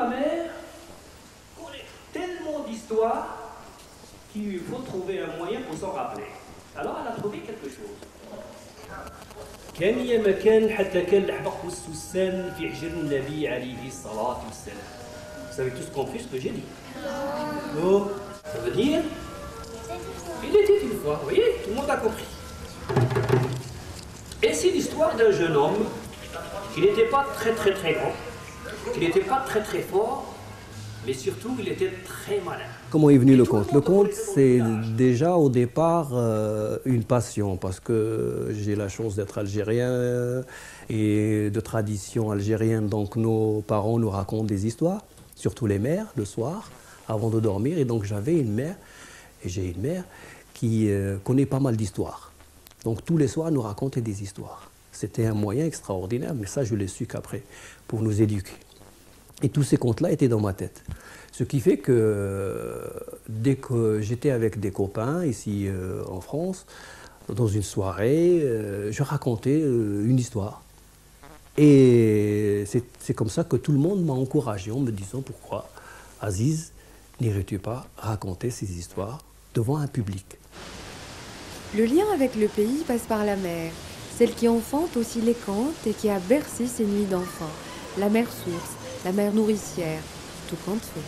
ma mère connaît tellement d'histoires qu'il faut trouver un moyen pour s'en rappeler. Alors elle a trouvé quelque chose. كان يا مكان حتى كان الحبق والسوسن في حجر النبي عليه الصلاة والسلام. Vous avez tous compris ce que j'ai dit? Oh, ça veut dire il était une fois, vous voyez, tout le monde a compris. Et c'est l'histoire d'un jeune homme qui n'était pas très grand, qui n'était pas très fort, mais surtout il était très malin. Comment est venu le conte? Le conte, c'est déjà au départ une passion, parce que j'ai la chance d'être algérien et de tradition algérienne, donc nos parents nous racontent des histoires, surtout les mères, le soir, avant de dormir. Et donc j'avais une mère, et j'ai une mère, qui connaît pas mal d'histoires. Donc tous les soirs, elle nous racontait des histoires. C'était un moyen extraordinaire, mais ça, je l'ai su qu'après, pour nous éduquer. Et tous ces contes-là étaient dans ma tête. Ce qui fait que dès que j'étais avec des copains ici en France, dans une soirée, je racontais une histoire. Et c'est comme ça que tout le monde m'a encouragé en me disant pourquoi, Aziz, n'irais-tu pas raconter ces histoires devant un public? Le lien avec le pays passe par la mer, celle qui enfante aussi les contes et qui a bercé ses nuits d'enfant. La mère source, la mère nourricière, tout compte fait.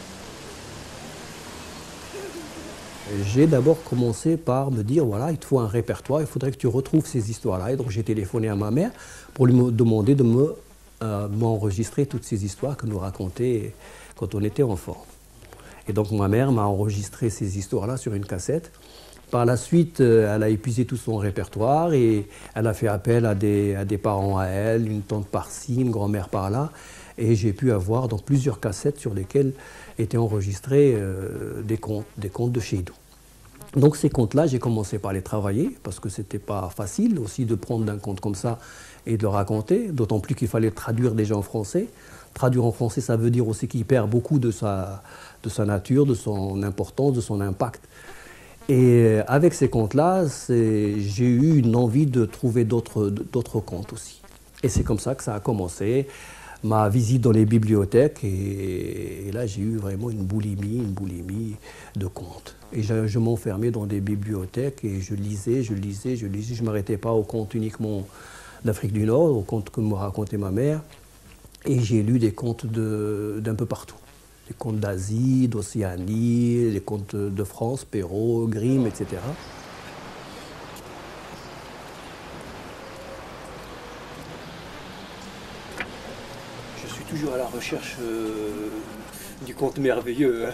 J'ai d'abord commencé par me dire, voilà, il te faut un répertoire, il faudrait que tu retrouves ces histoires-là. Et donc j'ai téléphoné à ma mère pour lui demander de m'enregistrer toutes ces histoires que nous racontait quand on était enfant. Et donc ma mère m'a enregistré ces histoires-là sur une cassette. Par la suite, elle a épuisé tout son répertoire et elle a fait appel à des parents à elle, une tante par-ci, une grand-mère par-là. Et j'ai pu avoir donc plusieurs cassettes sur lesquelles étaient enregistrés des contes de chez nous. Donc ces contes-là, j'ai commencé par les travailler parce que c'était pas facile aussi de prendre un conte comme ça et de le raconter, d'autant plus qu'il fallait traduire déjà en français. Traduire en français, ça veut dire aussi qu'il perd beaucoup de sa nature, de son importance, de son impact. Et avec ces contes-là, j'ai eu une envie de trouver d'autres contes aussi. Et c'est comme ça que ça a commencé. Ma visite dans les bibliothèques, et là j'ai eu vraiment une boulimie de contes. Et je m'enfermais dans des bibliothèques et je lisais, je ne m'arrêtais pas aux contes uniquement d'Afrique du Nord, aux contes que me racontait ma mère. Et j'ai lu des contes d'un peu partout. Les contes d'Asie, d'Océanie, les contes de France, Perrault, Grimm, etc. Je suis toujours à la recherche du conte merveilleux.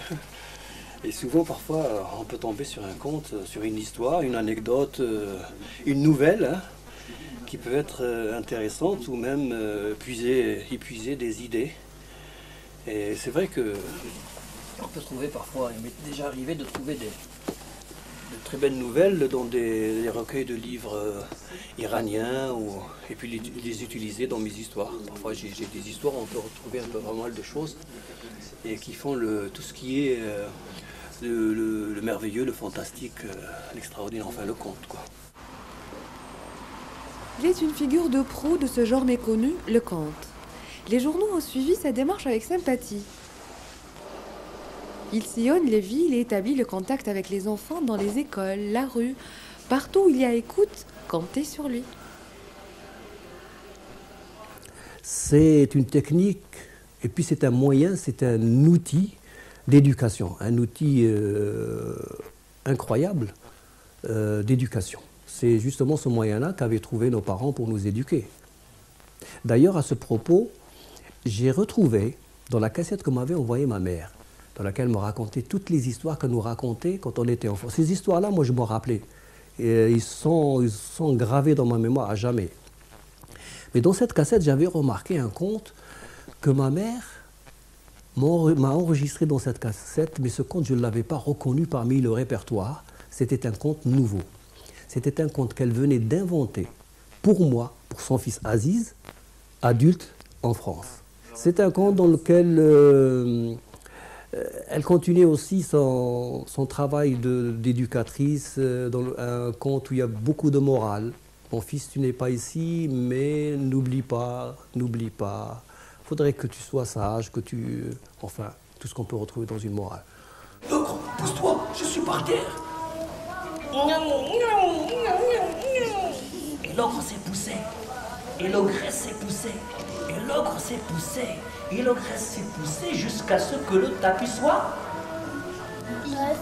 Et souvent, parfois, on peut tomber sur un conte, sur une histoire, une anecdote, une nouvelle, qui peut être intéressante ou même épuiser des idées. Et c'est vrai que on peut trouver parfois, il m'est déjà arrivé de trouver de très belles nouvelles dans des recueils de livres iraniens et puis les utiliser dans mes histoires. Parfois j'ai des histoires où on peut retrouver un peu pas mal de choses et qui font tout ce qui est le merveilleux, le fantastique, l'extraordinaire, enfin le conte, quoi. Il est une figure de proue de ce genre méconnu, le conte. Les journaux ont suivi sa démarche avec sympathie. Il sillonne les villes et établit le contact avec les enfants dans les écoles, la rue. Partout où il y a écoute, comptez sur lui. C'est une technique, et puis c'est un moyen, c'est un outil d'éducation, un outil incroyable d'éducation. C'est justement ce moyen-là qu'avaient trouvé nos parents pour nous éduquer. D'ailleurs, à ce propos, j'ai retrouvé dans la cassette que m'avait envoyée ma mère, dans laquelle elle me racontait toutes les histoires que nous racontait quand on était enfant. Ces histoires-là, moi, je m'en rappelais. Et ils sont gravés dans ma mémoire à jamais. Mais dans cette cassette, j'avais remarqué un conte que ma mère m'a enregistré dans cette cassette, mais ce conte, je ne l'avais pas reconnu parmi le répertoire. C'était un conte nouveau. C'était un conte qu'elle venait d'inventer pour moi, pour son fils Aziz, adulte en France. C'est un conte dans lequel elle continuait aussi son travail d'éducatrice, dans un conte où il y a beaucoup de morale. Mon fils, tu n'es pas ici, mais n'oublie pas, Il faudrait que tu sois sage, que tu... Enfin, tout ce qu'on peut retrouver dans une morale. L'ogre, pousse-toi, je suis par terre. Et l'ogre s'est poussé. Et l'ogresse s'est poussée. Et l'ogre s'est poussé. Et l'ogresse s'est poussée jusqu'à ce que le tapis soit...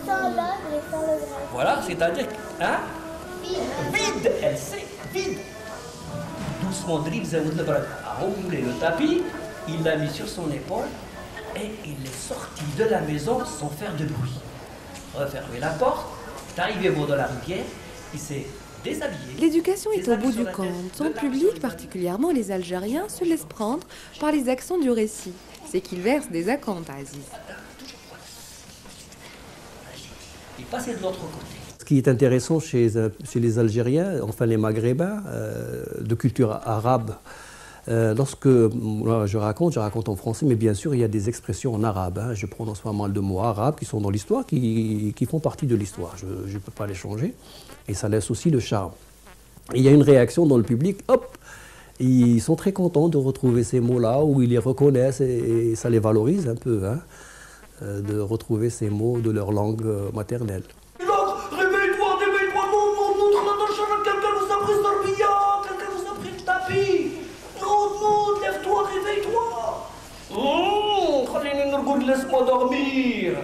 Sans l'ogre et sans l'ogresse. Voilà, c'est-à-dire... Hein? Vide, elle sait, vide. Doucement, dribble, a roulé le tapis, il l'a mis sur son épaule et il est sorti de la maison sans faire de bruit. Refermé la porte, est arrivé au bord de la rivière, il s'est déshabillé. L'éducation est au bout du compte. Son public, particulièrement les Algériens, se laisse prendre par les accents du récit. C'est qu'il verse des acomptes à Aziz. Il passait de l'autre côté. Ce qui est intéressant chez les Algériens, enfin les Maghrébins, de culture arabe, lorsque je raconte en français, mais bien sûr il y a des expressions en arabe. Hein. Je prononce pas mal de mots arabes qui sont dans l'histoire, qui font partie de l'histoire. Je ne peux pas les changer. Et ça laisse aussi le charme. Et il y a une réaction dans le public, hop, ils sont très contents de retrouver ces mots-là, où ils les reconnaissent et ça les valorise un peu, hein, de retrouver ces mots de leur langue maternelle. Réveille-toi, réveille-toi, non, dans la chambre, quelqu'un nous a pris ce billard, quelqu'un nous a pris le tapis. Non, lève-toi, réveille-toi. Laisse-moi dormir.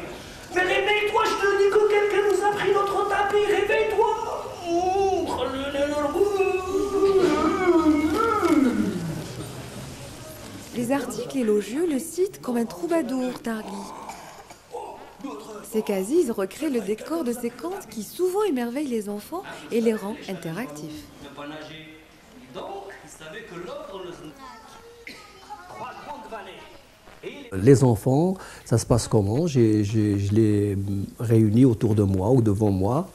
Mais réveille-toi, je te dis que quelqu'un nous a pris notre tapis, réveille-toi. Les articles élogieux le citent comme un troubadour, Targui. C'est qu'Aziz recrée le décor de ces contes qui souvent émerveillent les enfants et les rend interactifs. Ne pas nager. Donc, il savait que l'ogre le... Trois grandes vallées. Les enfants, ça se passe comment? Je les réunis autour de moi ou devant moi